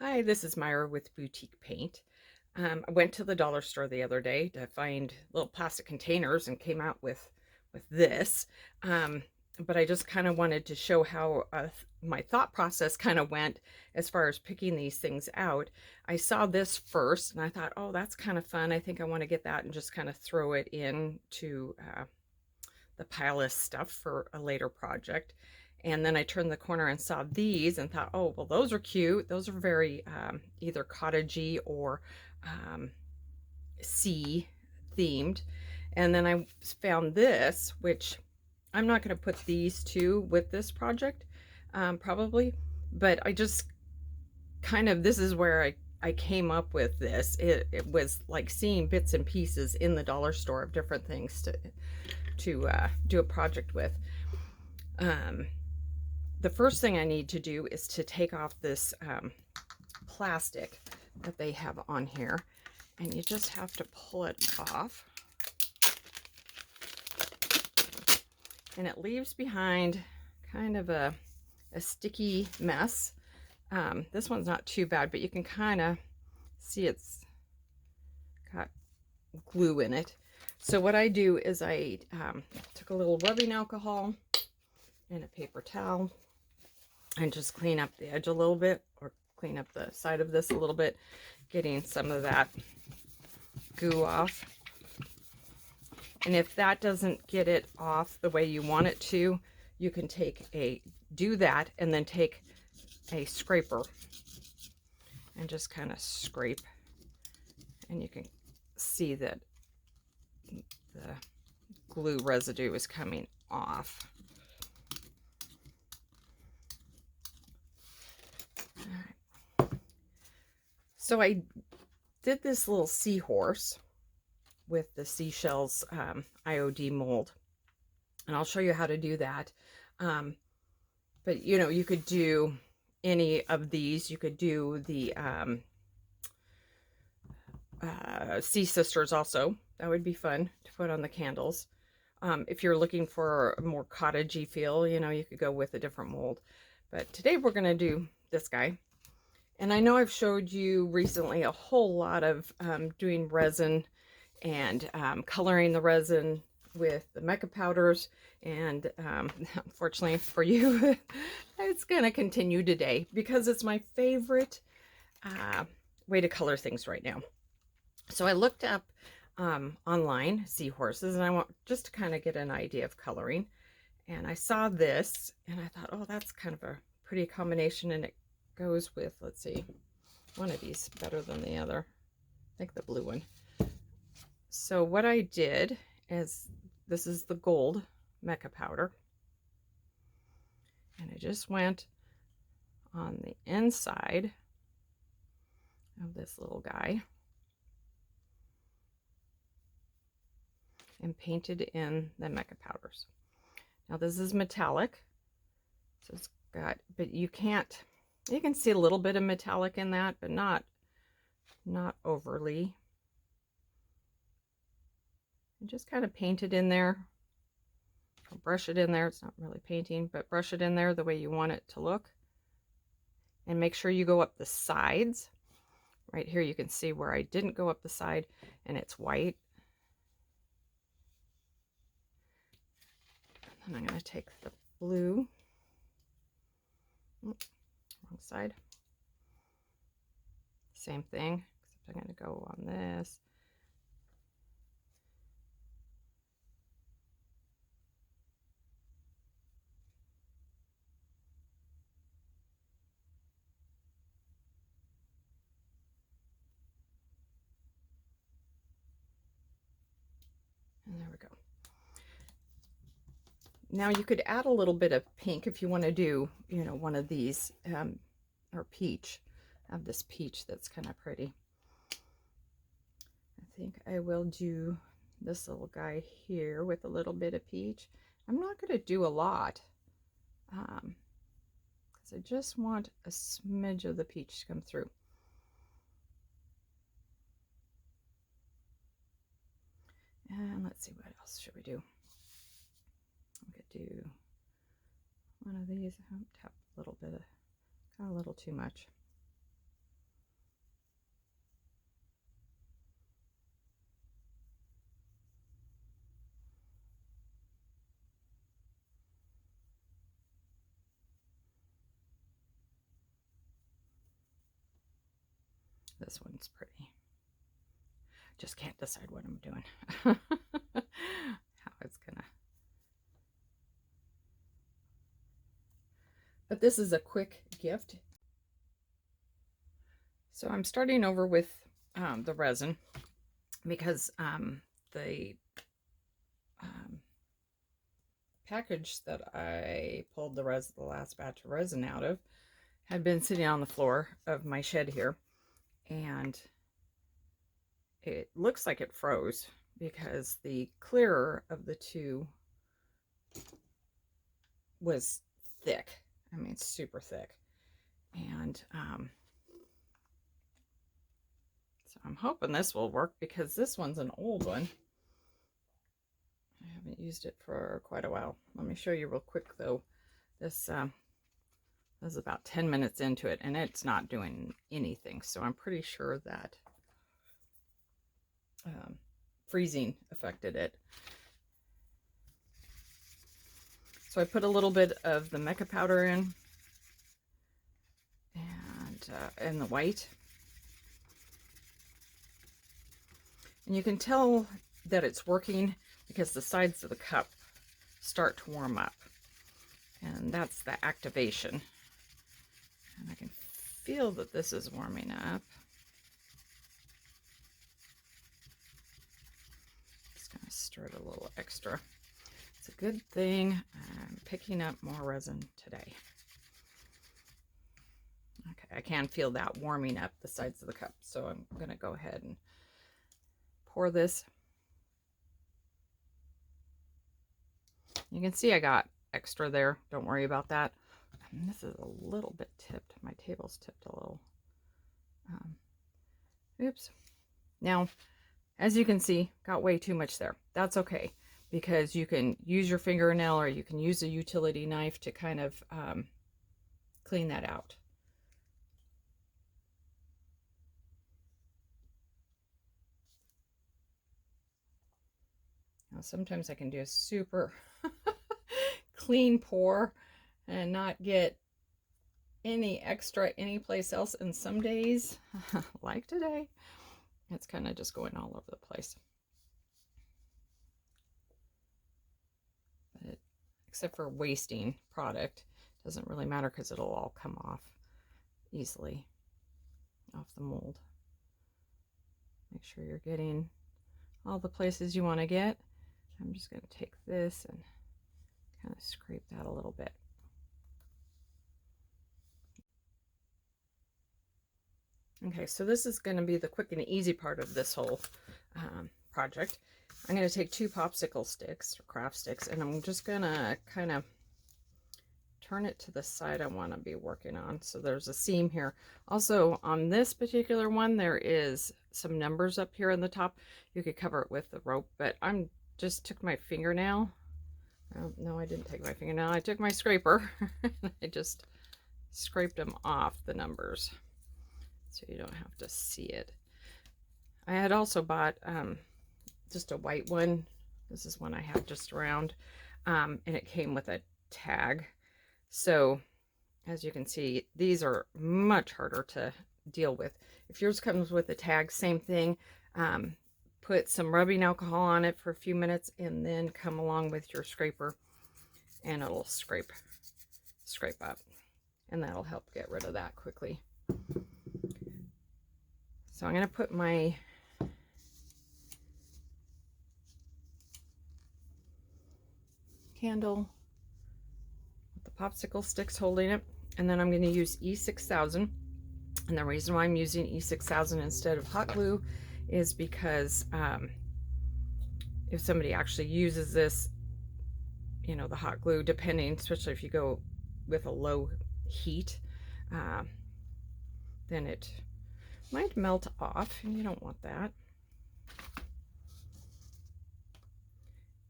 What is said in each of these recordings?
Hi, this is Myra with Boutique Paint. I went to the dollar store the other day to find little plastic containers and came out with this. Um, but I just kind of wanted to show how my thought process kind of went as far as picking these things out. I saw this first and I thought, oh, that's kind of fun. I think I want to get that and just kind of throw it into the pile of stuff for a later project. And then I turned the corner and saw these and thought, oh, well, those are cute. Those are very either cottagey or um, sea themed. And then I found this, which I'm not going to put these two with this project, probably, but I just kind of, this is where I came up with this. It was like seeing bits and pieces in the dollar store of different things to do a project with. Um, the first thing I need to do is to take off this plastic that they have on here, and you just have to pull it off, and it leaves behind kind of a sticky mess. This one's not too bad, but you can kind of see it's got glue in it. So what I do is I took a little rubbing alcohol and a paper towel and just clean up the edge a little bit, or clean up the side of this a little bit, getting some of that goo off. And if that doesn't get it off the way you want it to, you can do that and then take a scraper and just kind of scrape, and you can see that the glue residue is coming off. So I did this little seahorse with the seashells IOD mold, and I'll show you how to do that. But you know, you could do any of these. You could do the Sea Sisters also. That would be fun to put on the candles. If you're looking for a more cottagey feel, you know, you could go with a different mold. But today we're going to do this guy. And I know I've showed you recently a whole lot of doing resin and coloring the resin with the mica powders. And unfortunately for you, it's going to continue today because it's my favorite way to color things right now. So I looked up online seahorses, and I want just to kind of get an idea of coloring. And I saw this and I thought, oh, that's kind of a pretty combination, and it goes with, let's see, one of these better than the other. I think the blue one. So what I did is, this is the gold mica powder, and I just went on the inside of this little guy and painted in the mica powders. Now this is metallic, so it's got, but you can see a little bit of metallic in that, but not overly. And just kind of paint it in there. I'll brush it in there. It's not really painting, but brush it in there the way you want it to look. And make sure you go up the sides. Right here you can see where I didn't go up the side, and it's white. And I'm going to take the blue. Wrong side. Same thing, except I'm going to go on this. And there we go. Now you could add a little bit of pink if you want to do, you know, one of these, or peach. I have this peach that's kind of pretty. I think I will do this little guy here with a little bit of peach. I'm not going to do a lot, because I just want a smidge of the peach to come through. And let's see, what else should we do? We could do one of these. Tap a little bit, got a little too much. This one's pretty. Just can't decide what I'm doing. How it's gonna. But this is a quick gift. So I'm starting over with the resin because the package that I pulled the last batch of resin out of had been sitting on the floor of my shed here, and it looks like it froze because the clearer of the two was thick. I mean, super thick. And so I'm hoping this will work because this one's an old one. I haven't used it for quite a while. Let me show you real quick though. This is about 10 minutes into it and it's not doing anything. So I'm pretty sure that freezing affected it. So I put a little bit of the mica powder in and the white. And you can tell that it's working because the sides of the cup start to warm up. And that's the activation. And I can feel that this is warming up. Just gonna stir it a little extra. It's a good thing I'm picking up more resin today. Okay, I can feel that warming up the sides of the cup. So I'm gonna go ahead and pour this. You can see I got extra there. Don't worry about that. And this is a little bit tipped. My table's tipped a little. Oops. Now, as you can see, got way too much there. That's okay, because you can use your fingernail or you can use a utility knife to kind of clean that out. Now, sometimes I can do a super clean pour and not get any extra anyplace else. And some days, like today, it's kind of just going all over the place. But except for wasting product, doesn't really matter because it'll all come off easily off the mold. Make sure you're getting all the places you want to get. I'm just going to take this and kind of scrape that a little bit. Okay, so this is going to be the quick and easy part of this whole project. I'm going to take 2 popsicle sticks or craft sticks, and I'm just going to kind of turn it to the side I want to be working on. So there's a seam here. Also, on this particular one, there is some numbers up here in the top. You could cover it with the rope, but I'm just took my fingernail. No, I didn't take my fingernail. I took my scraper. I just scraped them off the numbers, so you don't have to see it. I had also bought just a white one. This is one I had just around, and it came with a tag. So as you can see, these are much harder to deal with. If yours comes with a tag, same thing. Put some rubbing alcohol on it for a few minutes and then come along with your scraper and it'll scrape up, and that'll help get rid of that quickly. So I'm going to put my candle with the popsicle sticks holding it, and then I'm going to use E6000. And the reason why I'm using E6000 instead of hot glue is because if somebody actually uses this, you know, the hot glue, depending, especially if you go with a low heat, then it might melt off, and you don't want that.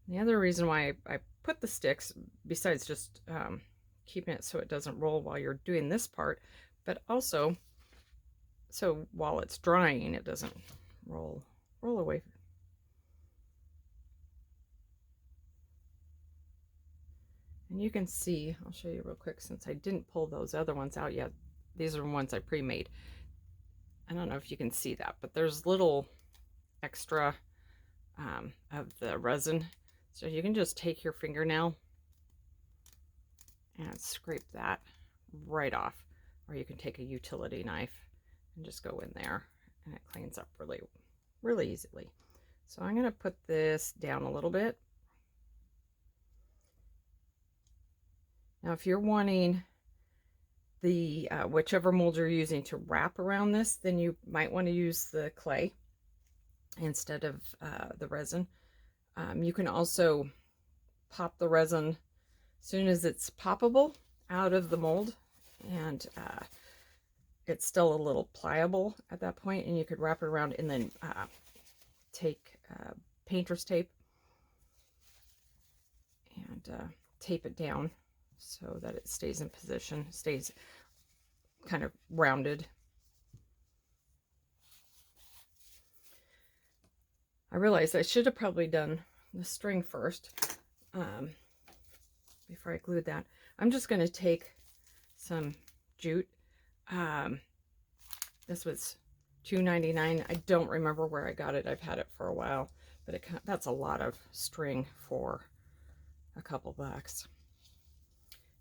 The other reason why I put the sticks, besides just keeping it so it doesn't roll while you're doing this part, but also so while it's drying, it doesn't roll away. And you can see, I'll show you real quick since I didn't pull those other ones out yet. These are ones I pre-made. I don't know if you can see that, but there's little extra of the resin. So you can just take your fingernail and scrape that right off. Or you can take a utility knife and just go in there, and it cleans up really easily. So I'm going to put this down a little bit. Now if you're wanting the whichever mold you're using to wrap around this, then you might want to use the clay instead of the resin. You can also pop the resin as soon as it's poppable out of the mold, and it's still a little pliable at that point, and you could wrap it around and then take painter's tape and tape it down so that it stays in position, stays kind of rounded. I realized I should have probably done the string first before I glued that. I'm just going to take some jute. This was $2.99. I don't remember where I got it. I've had it for a while, but that's a lot of string for a couple bucks.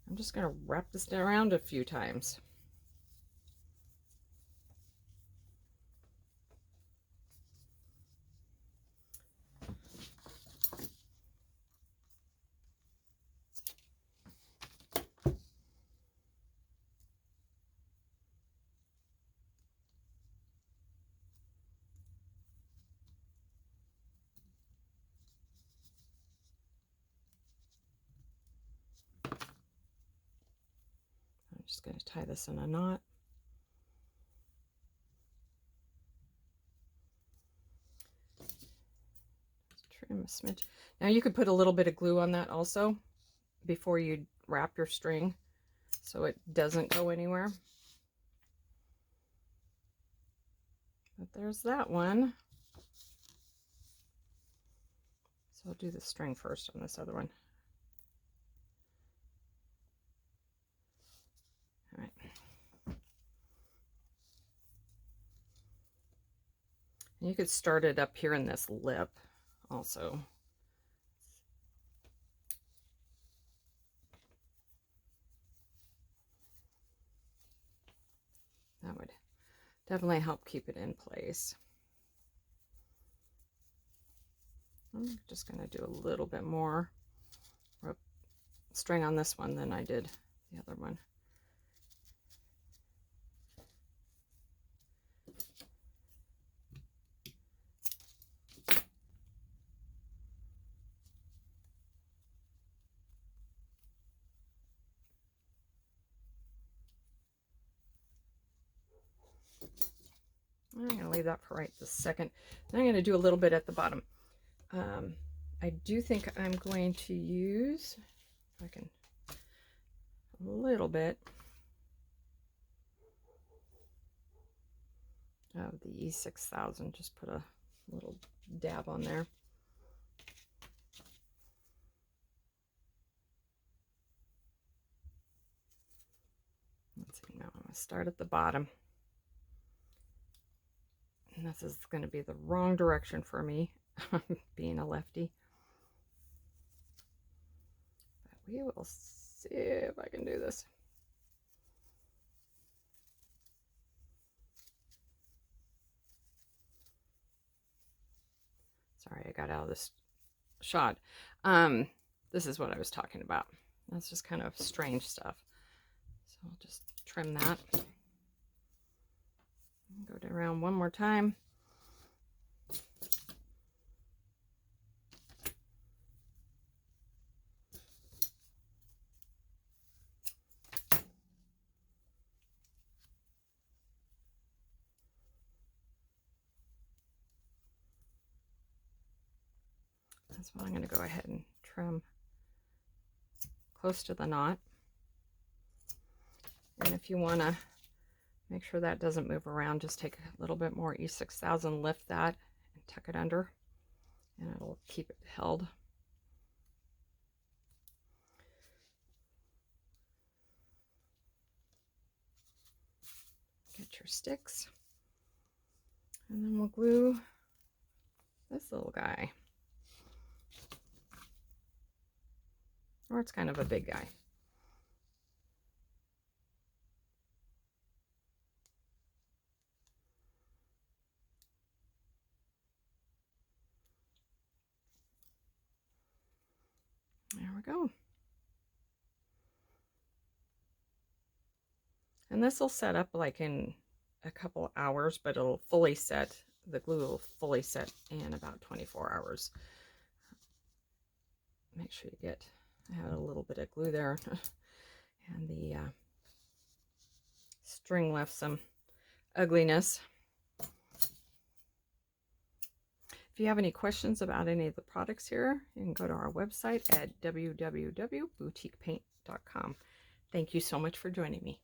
I'm just going to wrap this around a few times. I'm just going to tie this in a knot. Trim a smidge. Now you could put a little bit of glue on that also before you wrap your string so it doesn't go anywhere. But there's that one. So I'll do the string first on this other one. All right. And you could start it up here in this lip also. That would definitely help keep it in place. I'm just going to do a little bit more string on this one than I did the other one. I'm going to leave that for right this second. Then I'm going to do a little bit at the bottom. I do think I'm going to use, if I can, a little bit of the E6000. Just put a little dab on there. Let's see, now I'm going to start at the bottom. And this is going to be the wrong direction for me, being a lefty. But we will see if I can do this. Sorry, I got out of this shot. This is what I was talking about. That's just kind of strange stuff. So I'll just trim that. Go around one more time. That's what I'm going to go ahead and trim close to the knot. And if you want to make sure that doesn't move around, just take a little bit more E6000, lift that, and tuck it under, and it'll keep it held. Get your sticks. And then we'll glue this little guy. Or it's kind of a big guy. There we go. And this will set up like in a couple hours, but it'll fully set, the glue will fully set in about 24 hours. Make sure you get, I had a little bit of glue there. And the string left some ugliness. If you have any questions about any of the products here, you can go to our website at www.boutiquepaint.com. Thank you so much for joining me.